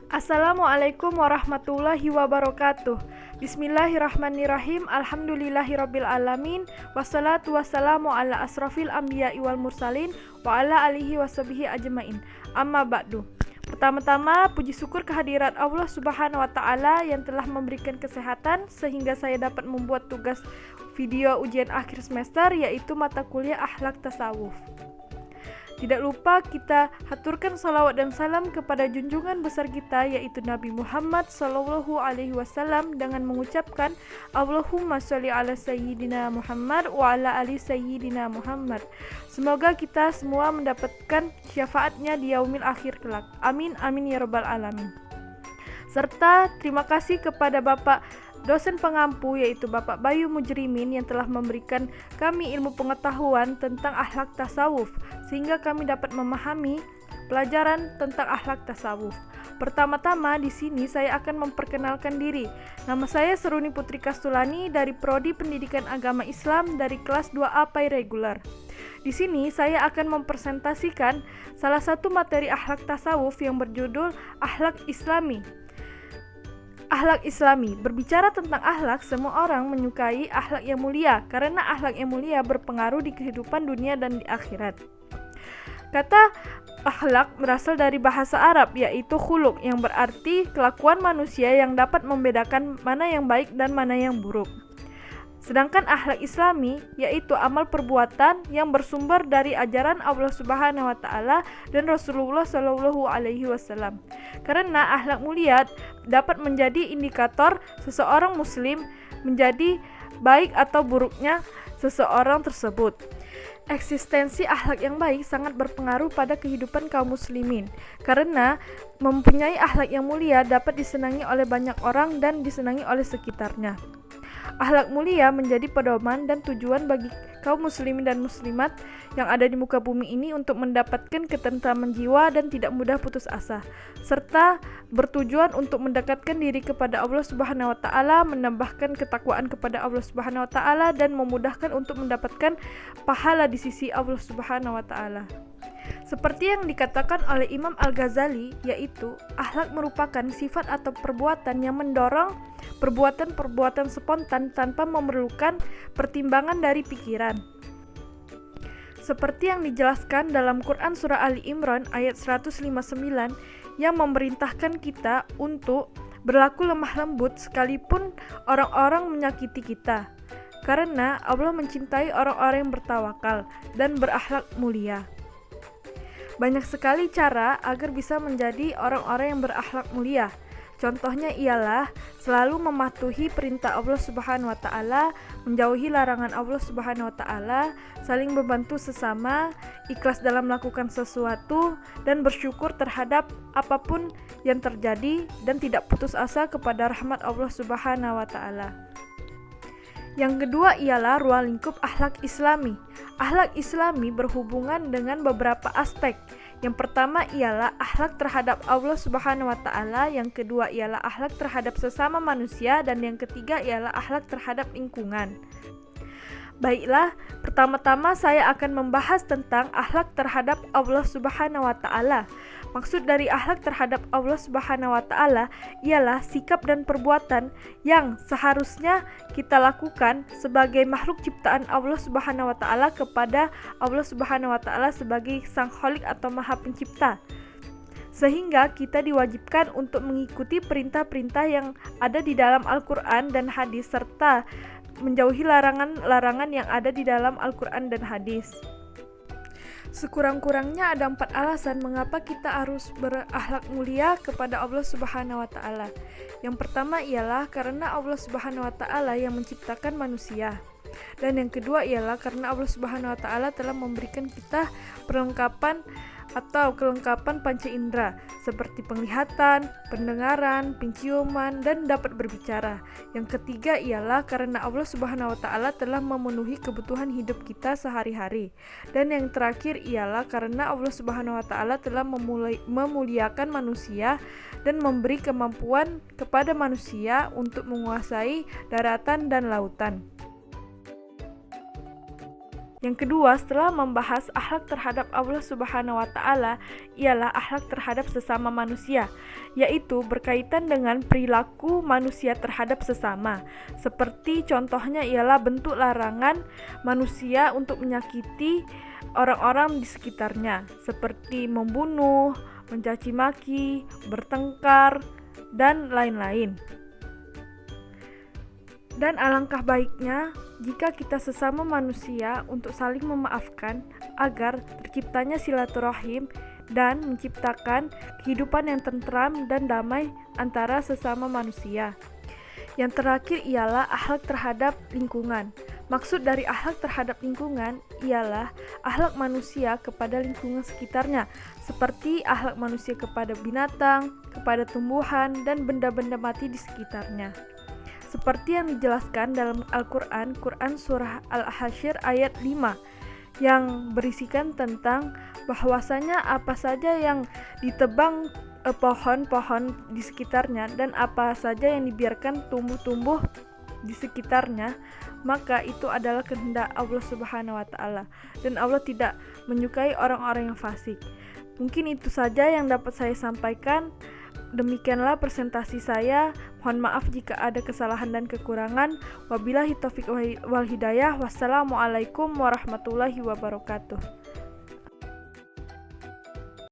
Assalamualaikum warahmatullahi wabarakatuh. Bismillahirrahmanirrahim. Alhamdulillahirabbil alamin. Wassalatu wassalamu ala asrafil anbiya'i wal mursalin wa ala alihi washabihi ajmain. Amma ba'du. Pertama-tama, puji syukur kehadirat Allah Subhanahu wa taala yang telah memberikan kesehatan sehingga saya dapat membuat tugas video ujian akhir semester, yaitu mata kuliah Akhlak Tasawuf. Tidak lupa kita haturkan salawat dan salam kepada junjungan besar kita, yaitu Nabi Muhammad SAW, dengan mengucapkan Allahumma sholli ala sayyidina Muhammad wa ala ali sayyidina Muhammad. Semoga kita semua mendapatkan syafaatnya di yaumil akhir kelak. Amin amin ya rabbal alamin. Serta terima kasih kepada Bapak dosen pengampu, yaitu Bapak Bayu Mujrimin, yang telah memberikan kami ilmu pengetahuan tentang akhlak tasawuf sehingga kami dapat memahami pelajaran tentang akhlak tasawuf. Pertama-tama di sini saya akan memperkenalkan diri. Nama saya Seruni Putri Kastulani dari Prodi Pendidikan Agama Islam dari kelas 2A PAI reguler. Di sini saya akan mempresentasikan salah satu materi akhlak tasawuf yang berjudul Akhlak Islami. Akhlak Islami. Berbicara tentang akhlak, semua orang menyukai akhlak yang mulia karena akhlak yang mulia berpengaruh di kehidupan dunia dan di akhirat. Kata akhlak berasal dari bahasa Arab, yaitu khuluq, yang berarti kelakuan manusia yang dapat membedakan mana yang baik dan mana yang buruk. Sedangkan akhlak Islami yaitu amal perbuatan yang bersumber dari ajaran Allah Subhanahu wa taala dan Rasulullah Shallallahu alaihi wasallam. Karena akhlak mulia dapat menjadi indikator seseorang muslim menjadi baik atau buruknya seseorang tersebut. Eksistensi akhlak yang baik sangat berpengaruh pada kehidupan kaum muslimin, karena mempunyai akhlak yang mulia dapat disenangi oleh banyak orang dan disenangi oleh sekitarnya. Akhlak mulia menjadi pedoman dan tujuan bagi kaum muslimin dan muslimat yang ada di muka bumi ini untuk mendapatkan ketentraman jiwa dan tidak mudah putus asa, serta bertujuan untuk mendekatkan diri kepada Allah Subhanahu wa taala, menambahkan ketakwaan kepada Allah Subhanahu wa taala, dan memudahkan untuk mendapatkan pahala di sisi Allah Subhanahu wa taala. Seperti yang dikatakan oleh Imam Al-Ghazali, yaitu akhlak merupakan sifat atau perbuatan yang mendorong perbuatan-perbuatan spontan tanpa memerlukan pertimbangan dari pikiran. Seperti yang dijelaskan dalam Quran Surah Ali Imran ayat 159 yang memerintahkan kita untuk berlaku lemah lembut sekalipun orang-orang menyakiti kita, karena Allah mencintai orang-orang yang bertawakal dan berakhlak mulia. Banyak sekali cara agar bisa menjadi orang-orang yang berakhlak mulia. Contohnya ialah selalu mematuhi perintah Allah Subhanahu wa taala, menjauhi larangan Allah Subhanahu wa taala, saling membantu sesama, ikhlas dalam melakukan sesuatu, dan bersyukur terhadap apapun yang terjadi dan tidak putus asa kepada rahmat Allah Subhanahu wa taala. Yang kedua ialah ruang lingkup akhlak Islami. Akhlak Islami berhubungan dengan beberapa aspek. Yang pertama ialah akhlak terhadap Allah Subhanahu wa taala, yang kedua ialah akhlak terhadap sesama manusia, dan yang ketiga ialah akhlak terhadap lingkungan. Baiklah, pertama-tama saya akan membahas tentang akhlak terhadap Allah Subhanahu wa taala. Maksud dari akhlak terhadap Allah Subhanahu wa taala ialah sikap dan perbuatan yang seharusnya kita lakukan sebagai makhluk ciptaan Allah Subhanahu wa taala kepada Allah Subhanahu wa taala sebagai Sang Khalik atau Maha Pencipta. Sehingga kita diwajibkan untuk mengikuti perintah-perintah yang ada di dalam Al-Qur'an dan hadis, serta menjauhi larangan-larangan yang ada di dalam Al-Qur'an dan hadis. Sekurang-kurangnya ada 4 alasan mengapa kita harus berakhlak mulia kepada Allah Subhanahu wa taala. Yang pertama ialah karena Allah Subhanahu wa taala yang menciptakan manusia. Dan yang kedua ialah karena Allah Subhanahu wa taala telah memberikan kita perlengkapan atau kelengkapan panca indera seperti penglihatan, pendengaran, penciuman, dan dapat berbicara. Yang ketiga ialah karena Allah Subhanahu wa taala telah memenuhi kebutuhan hidup kita sehari-hari. Dan yang terakhir ialah karena Allah Subhanahu wa taala telah memuliakan manusia dan memberi kemampuan kepada manusia untuk menguasai daratan dan lautan. Yang kedua, setelah membahas akhlak terhadap Allah Subhanahu wa Ta'ala, ialah akhlak terhadap sesama manusia, yaitu berkaitan dengan perilaku manusia terhadap sesama. Seperti contohnya ialah bentuk larangan manusia untuk menyakiti orang-orang di sekitarnya, seperti membunuh, mencaci maki, bertengkar, dan lain-lain. Dan alangkah baiknya jika kita sesama manusia untuk saling memaafkan agar terciptanya silaturahim dan menciptakan kehidupan yang tentram dan damai antara sesama manusia. Yang terakhir ialah akhlak terhadap lingkungan. Maksud dari akhlak terhadap lingkungan ialah akhlak manusia kepada lingkungan sekitarnya, seperti akhlak manusia kepada binatang, kepada tumbuhan, dan benda-benda mati di sekitarnya. Seperti yang dijelaskan dalam Al-Quran, Quran Surah Al-Hasyr ayat 5, yang berisikan tentang bahwasanya apa saja yang ditebang pohon-pohon di sekitarnya dan apa saja yang dibiarkan tumbuh-tumbuh di sekitarnya, maka itu adalah kehendak Allah Subhanahu wa Ta'ala, dan Allah tidak menyukai orang-orang yang fasik. Mungkin itu saja yang dapat saya sampaikan. Demikianlah presentasi saya. Mohon maaf jika ada kesalahan dan kekurangan. Wabillahi taufiq wal hidayah. Wassalamualaikum warahmatullahi wabarakatuh.